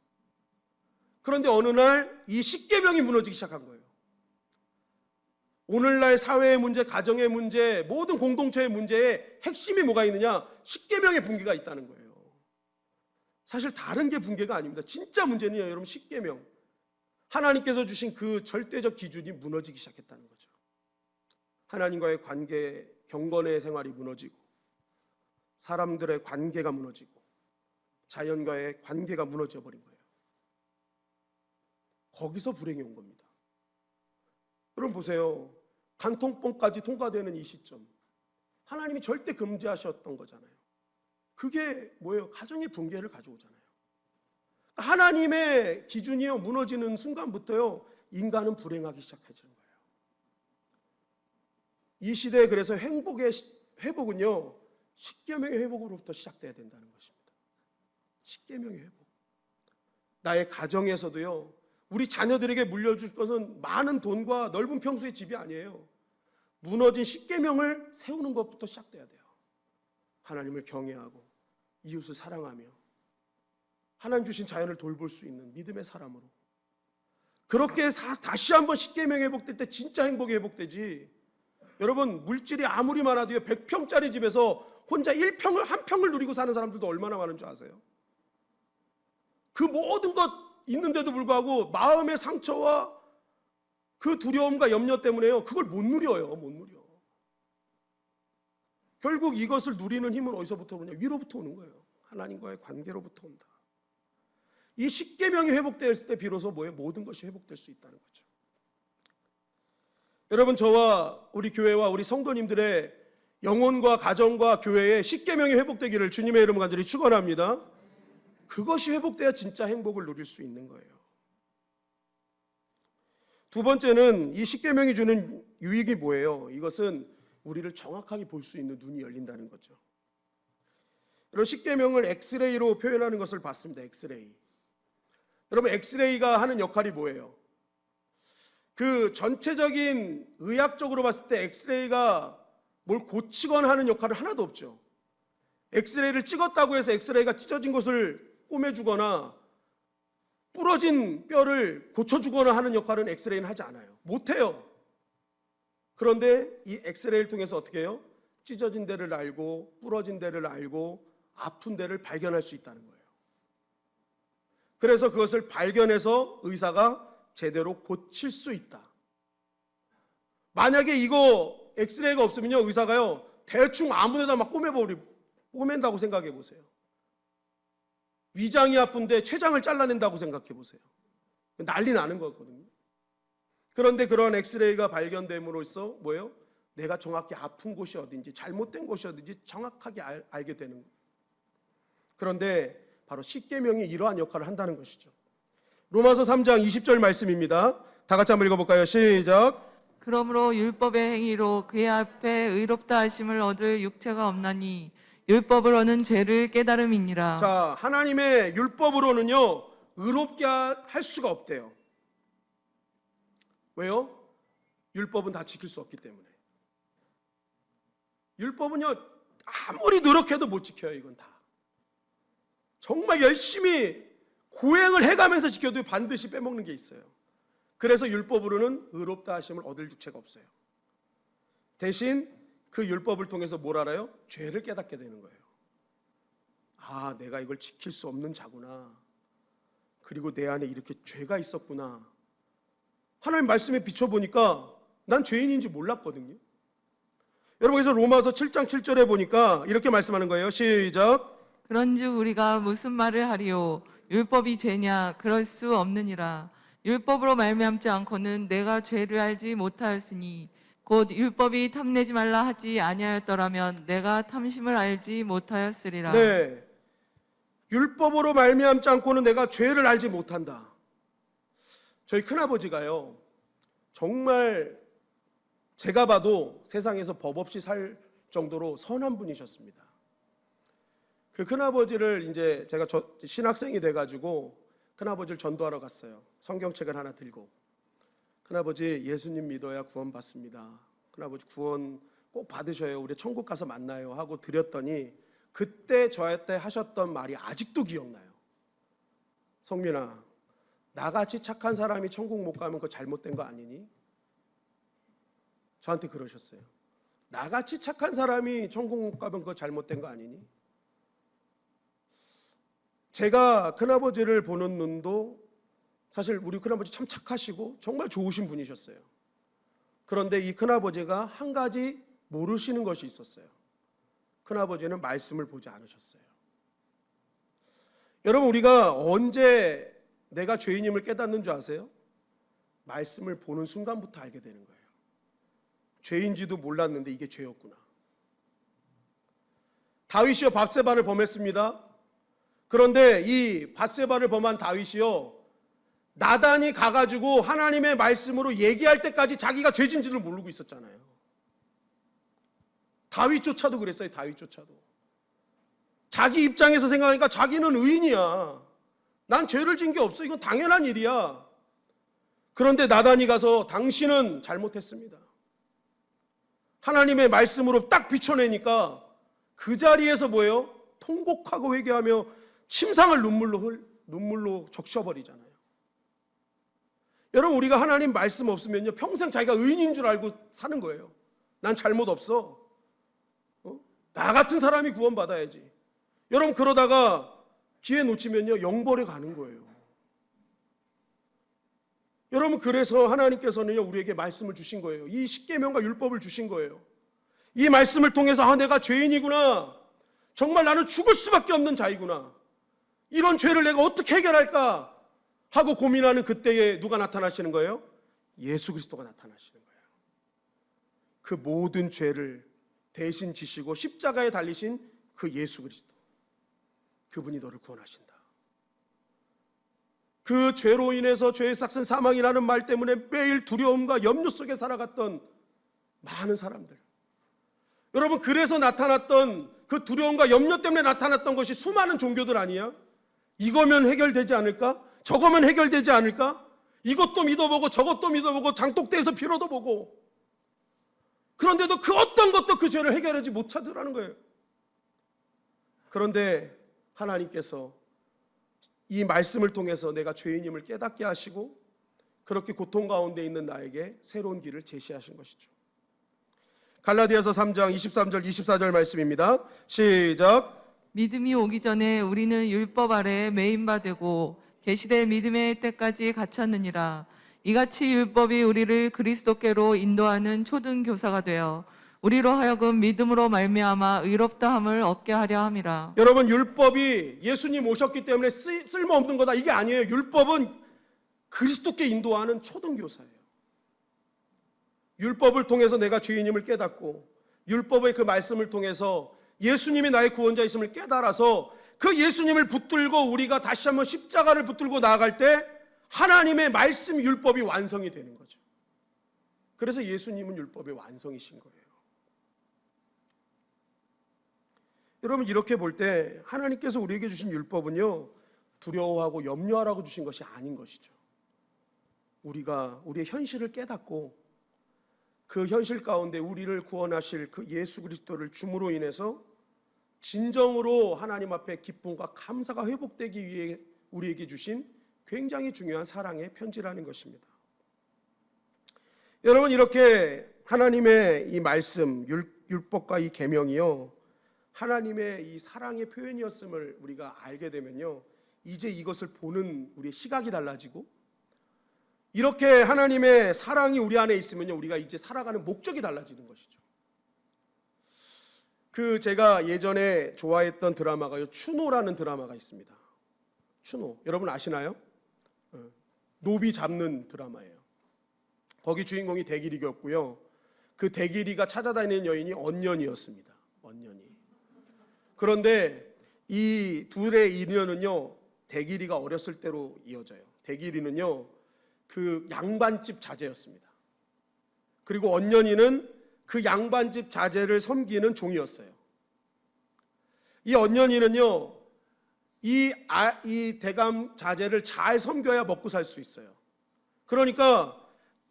그런데 어느 날 이 십계명이 무너지기 시작한 거예요. 오늘날 사회의 문제, 가정의 문제, 모든 공동체의 문제에 핵심이 뭐가 있느냐? 십계명의 붕괴가 있다는 거예요. 사실 다른 게 붕괴가 아닙니다. 진짜 문제는요, 여러분, 십계명, 하나님께서 주신 그 절대적 기준이 무너지기 시작했다는 거죠. 하나님과의 관계, 경건의 생활이 무너지고, 사람들의 관계가 무너지고, 자연과의 관계가 무너져 버린 거예요. 거기서 불행이 온 겁니다. 여러분 보세요. 간통법까지 통과되는 이 시점, 하나님이 절대 금지하셨던 거잖아요. 그게 뭐예요? 가정의 붕괴를 가져오잖아요. 하나님의 기준이요, 무너지는 순간부터요, 인간은 불행하기 시작해지는 거예요. 이 시대에 그래서 행복의 회복은요, 십계명의 회복으로부터 시작돼야 된다는 것입니다. 십계명의 회복. 나의 가정에서도요, 우리 자녀들에게 물려줄 것은 많은 돈과 넓은 평수의 집이 아니에요. 무너진 십계명을 세우는 것부터 시작돼야 돼요. 하나님을 경외하고 이웃을 사랑하며 하나님 주신 자연을 돌볼 수 있는 믿음의 사람으로, 그렇게 다시 한번 십계명이 회복될 때 진짜 행복이 회복되지. 여러분, 물질이 아무리 많아도요, 100평짜리 집에서 혼자 한 평을 누리고 사는 사람들도 얼마나 많은 줄 아세요? 그 모든 것 있는데도 불구하고 마음의 상처와 그 두려움과 염려 때문에요, 그걸 못 누려요. 못 누려. 결국 이것을 누리는 힘은 어디서부터 오느냐? 위로부터 오는 거예요. 하나님과의 관계로부터 온다. 이 십계명이 회복됐을 때 비로소 모든 것이 회복될 수 있다는 거죠. 여러분, 저와 우리 교회와 우리 성도님들의 영혼과 가정과 교회에 십계명이 회복되기를 주님의 이름으로 간절히 축원합니다. 그것이 회복돼야 진짜 행복을 누릴 수 있는 거예요. 두 번째는 이 십계명이 주는 유익이 뭐예요? 이것은 우리를 정확하게 볼 수 있는 눈이 열린다는 거죠. 여러분, 십계명을 엑스레이로 표현하는 것을 봤습니다. 엑스레이. 여러분, 엑스레이가 하는 역할이 뭐예요? 그 전체적인 의학적으로 봤을 때 엑스레이가 뭘 고치거나 하는 역할은 하나도 없죠. 엑스레이를 찍었다고 해서 엑스레이가 찢어진 곳을 꼬매주거나 부러진 뼈를 고쳐주거나 하는 역할은 엑스레이는 하지 않아요. 못해요. 그런데 이 엑스레이를 통해서 어떻게 해요? 찢어진 데를 알고 부러진 데를 알고 아픈 데를 발견할 수 있다는 거예요. 그래서 그것을 발견해서 의사가 제대로 고칠 수 있다. 만약에 이거 엑스레이가 없으면요, 의사가요, 대충 아무 데나 막 꼬맨다고 생각해 보세요. 위장이 아픈데 췌장을 잘라낸다고 생각해 보세요. 난리 나는 거거든요. 그런데 그런 엑스레이가 발견됨으로써 뭐예요? 내가 정확히 아픈 곳이 어딘지, 잘못된 곳이 어딘지 정확하게 알게 되는 거예요. 그런데 바로 십계명이 이러한 역할을 한다는 것이죠. 로마서 3장 20절 말씀입니다. 다 같이 한번 읽어볼까요? 시작. 그러므로 율법의 행위로 그의 앞에 의롭다 하심을 얻을 육체가 없나니 율법으로는 죄를 깨달음이니라. 자, 하나님의 율법으로는요, 의롭게 할 수가 없대요. 왜요? 율법은 다 지킬 수 없기 때문에. 율법은요, 아무리 노력해도 못 지켜요. 이건 다 정말 열심히 고행을 해가면서 지켜도 반드시 빼먹는 게 있어요. 그래서 율법으로는 의롭다 하심을 얻을 육체가 없어요. 대신 그 율법을 통해서 뭘 알아요? 죄를 깨닫게 되는 거예요. 아, 내가 이걸 지킬 수 없는 자구나. 그리고 내 안에 이렇게 죄가 있었구나. 하나님 말씀에 비춰보니까 난 죄인인지 몰랐거든요. 여러분, 그래서 로마서 7장 7절에 보니까 이렇게 말씀하는 거예요. 시작. 그런즉 우리가 무슨 말을 하리요? 율법이 죄냐? 그럴 수 없느니라. 율법으로 말미암지 않고는 내가 죄를 알지 못하였으니 곧 율법이 탐내지 말라 하지 아니하였더라면 내가 탐심을 알지 못하였으리라. 네, 율법으로 말미암지 않고는 내가 죄를 알지 못한다. 저희 큰아버지가요, 정말 제가 봐도 세상에서 법 없이 살 정도로 선한 분이셨습니다. 그 큰아버지를 이제 제가 신학생이 돼가지고 큰아버지를 전도하러 갔어요. 성경책을 하나 들고. 큰아버지, 예수님 믿어야 구원 받습니다. 큰아버지 구원 꼭 받으셔요. 우리 천국 가서 만나요 하고 드렸더니 그때 저한테 하셨던 말이 아직도 기억나요. 성민아, 나같이 착한 사람이 천국 못 가면 그거 잘못된 거 아니니? 저한테 그러셨어요. 나같이 착한 사람이 천국 못 가면 그거 잘못된 거 아니니? 제가 큰아버지를 보는 눈도 사실 우리 큰아버지 참 착하시고 정말 좋으신 분이셨어요. 그런데 이 큰아버지가 한 가지 모르시는 것이 있었어요. 큰아버지는 말씀을 보지 않으셨어요. 여러분, 우리가 언제 내가 죄인임을 깨닫는 줄 아세요? 말씀을 보는 순간부터 알게 되는 거예요. 죄인지도 몰랐는데 이게 죄였구나. 다윗이요, 밧세바를 범했습니다. 그런데 이 밧세바를 범한 다윗이요, 나단이 가가지고 하나님의 말씀으로 얘기할 때까지 자기가 죄진지를 모르고 있었잖아요. 다윗조차도 그랬어요. 다윗조차도 자기 입장에서 생각하니까 자기는 의인이야. 난 죄를 진 게 없어. 이건 당연한 일이야. 그런데 나단이 가서 당신은 잘못했습니다. 하나님의 말씀으로 딱 비춰내니까 그 자리에서 뭐예요? 통곡하고 회개하며 침상을 눈물로 적셔버리잖아요. 여러분, 우리가 하나님 말씀 없으면요, 평생 자기가 의인인 줄 알고 사는 거예요. 난 잘못 없어. 나 같은 사람이 구원받아야지. 여러분, 그러다가 기회 놓치면요, 영벌에 가는 거예요. 여러분, 그래서 하나님께서는요, 우리에게 말씀을 주신 거예요. 이 십계명과 율법을 주신 거예요. 이 말씀을 통해서 내가 죄인이구나. 정말 나는 죽을 수밖에 없는 자이구나. 이런 죄를 내가 어떻게 해결할까 하고 고민하는 그때에 누가 나타나시는 거예요? 예수 그리스도가 나타나시는 거예요. 그 모든 죄를 대신 지시고 십자가에 달리신 그 예수 그리스도, 그분이 너를 구원하신다. 그 죄로 인해서 죄의 삭은 사망이라는 말 때문에 매일 두려움과 염려 속에 살아갔던 많은 사람들, 여러분, 그래서 나타났던 그 두려움과 염려 때문에 나타났던 것이 수많은 종교들 아니야? 이거면 해결되지 않을까? 저거면 해결되지 않을까? 이것도 믿어보고 저것도 믿어보고 장독대에서 피로도 보고, 그런데도 그 어떤 것도 그 죄를 해결하지 못하더라는 거예요. 그런데 하나님께서 이 말씀을 통해서 내가 죄인임을 깨닫게 하시고 그렇게 고통 가운데 있는 나에게 새로운 길을 제시하신 것이죠. 갈라디아서 3장 23절 24절 말씀입니다. 시작. 믿음이 오기 전에 우리는 율법 아래에 매인 바 되고 계시될 믿음의 때까지 갇혔느니라. 이같이 율법이 우리를 그리스도께로 인도하는 초등 교사가 되어 우리로 하여금 믿음으로 말미암아 의롭다함을 얻게 하려 함이라. 여러분, 율법이 예수님 오셨기 때문에 쓸모없는 거다, 이게 아니에요. 율법은 그리스도께 인도하는 초등 교사예요. 율법을 통해서 내가 죄인임을 깨닫고 율법의 그 말씀을 통해서 예수님이 나의 구원자이심을 깨달아서 그 예수님을 붙들고 우리가 다시 한번 십자가를 붙들고 나아갈 때 하나님의 말씀 율법이 완성이 되는 거죠. 그래서 예수님은 율법의 완성이신 거예요. 여러분, 이렇게 볼 때 하나님께서 우리에게 주신 율법은요, 두려워하고 염려하라고 주신 것이 아닌 것이죠. 우리가 우리의 현실을 깨닫고 그 현실 가운데 우리를 구원하실 그 예수 그리스도를 줌으로 인해서 진정으로 하나님 앞에 기쁨과 감사가 회복되기 위해 우리에게 주신 굉장히 중요한 사랑의 편지라는 것입니다. 여러분, 이렇게 하나님의 이 말씀, 율법과 이 계명이요, 하나님의 이 사랑의 표현이었음을 우리가 알게 되면요, 이제 이것을 보는 우리의 시각이 달라지고, 이렇게 하나님의 사랑이 우리 안에 있으면요, 우리가 이제 살아가는 목적이 달라지는 것이죠. 제가 예전에 좋아했던 드라마가요, 추노라는 드라마가 있습니다. 추노, 여러분 아시나요? 노비 잡는 드라마예요. 거기 주인공이 대기리였고요. 그 대길이가 찾아다니는 여인이 언년이었습니다. 언년이. 그런데 이 둘의 인연은요, 대길이가 어렸을 때로 이어져요. 대길이는요, 그 양반집 자제였습니다. 그리고 언년이는 그 양반집 자제를 섬기는 종이었어요. 이 언년이는요, 이 대감 자제를 잘 섬겨야 먹고 살 수 있어요. 그러니까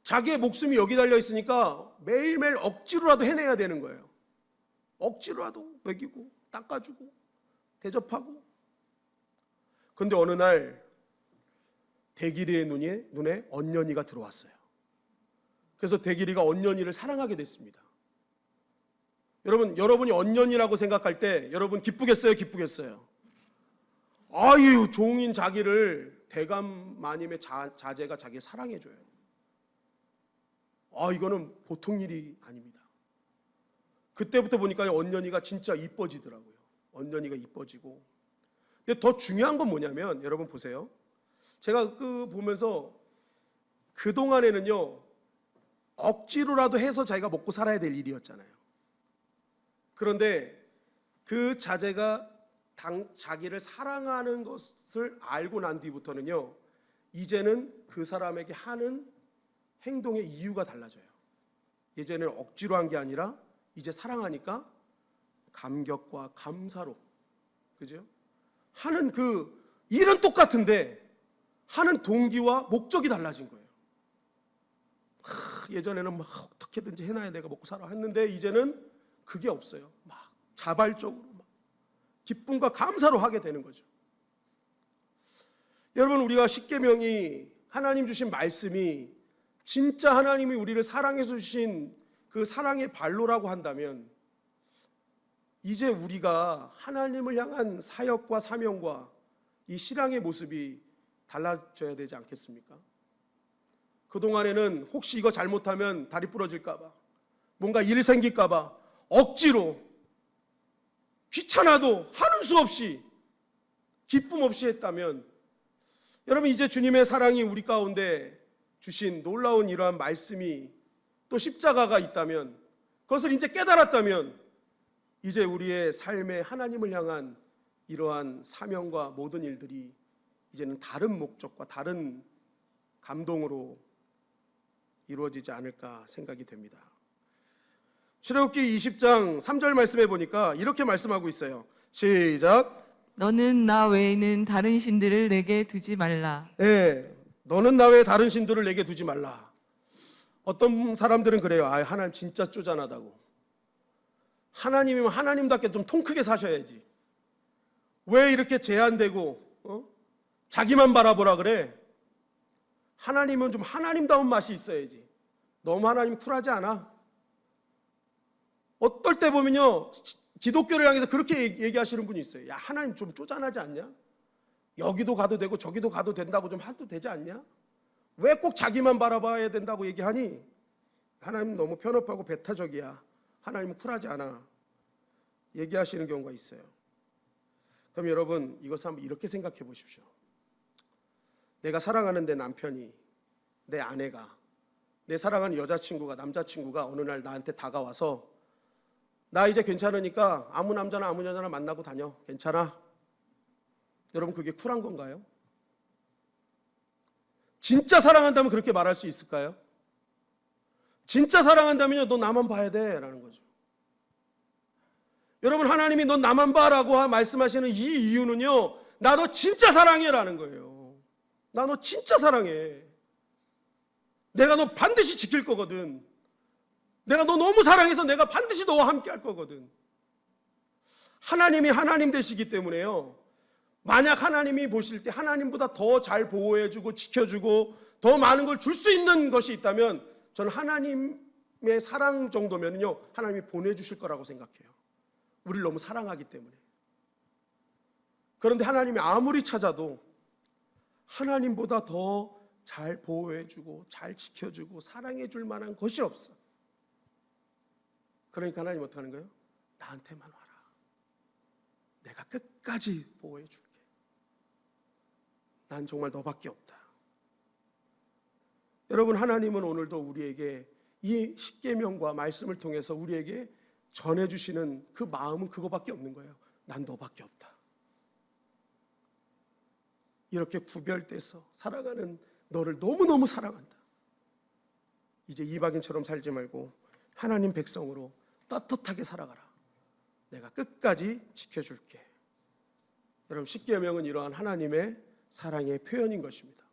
자기의 목숨이 여기 달려 있으니까 매일매일 억지로라도 해내야 되는 거예요. 억지로라도 먹이고 닦아주고 대접하고. 근데 어느 날 대길이의 눈에 언년이가 들어왔어요. 그래서 대길이가 언년이를 사랑하게 됐습니다. 여러분이 언년이라고 생각할 때 여러분 기쁘겠어요? 기쁘겠어요? 아유, 종인 자기를 대감 마님의 자제가 자기 사랑해줘요. 이거는 보통 일이 아닙니다. 그때부터 보니까 언년이가 진짜 이뻐지더라고요. 언년이가 이뻐지고. 근데 더 중요한 건 뭐냐면, 여러분 보세요. 제가 보면서 그동안에는요, 억지로라도 해서 자기가 먹고 살아야 될 일이었잖아요. 그런데 그 자제가 자기를 사랑하는 것을 알고 난 뒤부터는요, 이제는 그 사람에게 하는 행동의 이유가 달라져요. 예전에는 억지로 한 게 아니라 이제 사랑하니까 감격과 감사로, 그죠? 하는 그 일은 똑같은데 하는 동기와 목적이 달라진 거예요. 예전에는 막 어떻게든지 해놔야 내가 먹고 살아 했는데 이제는 그게 없어요. 막 자발적으로 막 기쁨과 감사로 하게 되는 거죠. 여러분, 우리가 십계명이 하나님 주신 말씀이 진짜 하나님이 우리를 사랑해 주신 그 사랑의 발로라고 한다면, 이제 우리가 하나님을 향한 사역과 사명과 이 신앙의 모습이 달라져야 되지 않겠습니까? 그동안에는 혹시 이거 잘못하면 다리 부러질까 봐, 뭔가 일 생길까 봐 억지로 귀찮아도 하는 수 없이 기쁨 없이 했다면, 여러분 이제 주님의 사랑이 우리 가운데 주신 놀라운 이러한 말씀이 또 십자가가 있다면, 그것을 이제 깨달았다면, 이제 우리의 삶에 하나님을 향한 이러한 사명과 모든 일들이 이제는 다른 목적과 다른 감동으로 이루어지지 않을까 생각이 됩니다. 출애굽기 20장 3절 말씀해 보니까 이렇게 말씀하고 있어요. 시작. 너는 나 외에는 다른 신들을 내게 두지 말라. 너는 나 외에 다른 신들을 내게 두지 말라. 어떤 사람들은 그래요. 하나님 진짜 쪼잔하다고. 하나님이면 하나님답게 좀 통 크게 사셔야지. 왜 이렇게 제한되고 자기만 바라보라 그래? 하나님은 좀 하나님다운 맛이 있어야지. 너무 하나님 쿨하지 않아? 어떨 때 보면요, 기독교를 향해서 그렇게 얘기하시는 분이 있어요. 야, 하나님 좀 쪼잔하지 않냐? 여기도 가도 되고 저기도 가도 된다고 좀 해도 되지 않냐? 왜 꼭 자기만 바라봐야 된다고 얘기하니? 하나님 너무 편협하고 배타적이야. 하나님은 쿨하지 않아. 얘기하시는 경우가 있어요. 그럼 여러분, 이것을 한번 이렇게 생각해 보십시오. 내가 사랑하는 내 남편이, 내 아내가, 내 사랑하는 여자친구가, 남자친구가 어느 날 나한테 다가와서 나 이제 괜찮으니까 아무 남자나 아무 여자나 만나고 다녀. 괜찮아? 여러분, 그게 쿨한 건가요? 진짜 사랑한다면 그렇게 말할 수 있을까요? 진짜 사랑한다면요, 너 나만 봐야 돼 라는 거죠. 여러분, 하나님이 너 나만 봐라고 말씀하시는 이 이유는요, 나 너 진짜 사랑해 라는 거예요. 나 너 진짜 사랑해. 내가 너 반드시 지킬 거거든. 내가 너 너무 사랑해서 내가 반드시 너와 함께 할 거거든. 하나님이 하나님 되시기 때문에요, 만약 하나님이 보실 때 하나님보다 더 잘 보호해주고 지켜주고 더 많은 걸 줄 수 있는 것이 있다면, 저는 하나님의 사랑 정도면요, 하나님이 보내주실 거라고 생각해요. 우리를 너무 사랑하기 때문에. 그런데 하나님이 아무리 찾아도 하나님보다 더 잘 보호해주고 잘 지켜주고 사랑해줄 만한 것이 없어. 그러니까 하나님 어떻게 하는 거예요? 나한테만 와라. 내가 끝까지 보호해줄게. 난 정말 너밖에 없다. 여러분, 하나님은 오늘도 우리에게 이 십계명과 말씀을 통해서 우리에게 전해주시는 그 마음은 그거밖에 없는 거예요. 난 너밖에 없다. 이렇게 구별돼서 살아가는 너를 너무너무 사랑한다. 이제 이방인처럼 살지 말고 하나님 백성으로 떳떳하게 살아가라. 내가 끝까지 지켜줄게. 여러분, 십계명은 이러한 하나님의 사랑의 표현인 것입니다.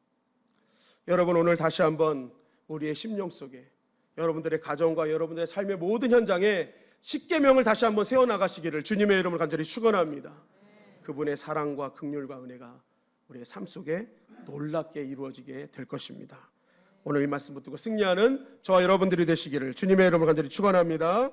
여러분, 오늘 다시 한번 우리의 심령 속에, 여러분들의 가정과 여러분들의 삶의 모든 현장에 십계명을 다시 한번 세워나가시기를 주님의 이름으로 간절히 축원합니다. 그분의 사랑과 긍휼과 은혜가 우리의 삶 속에 놀랍게 이루어지게 될 것입니다. 오늘 이 말씀 붙들고 승리하는 저와 여러분들이 되시기를 주님의 이름으로 간절히 축원합니다.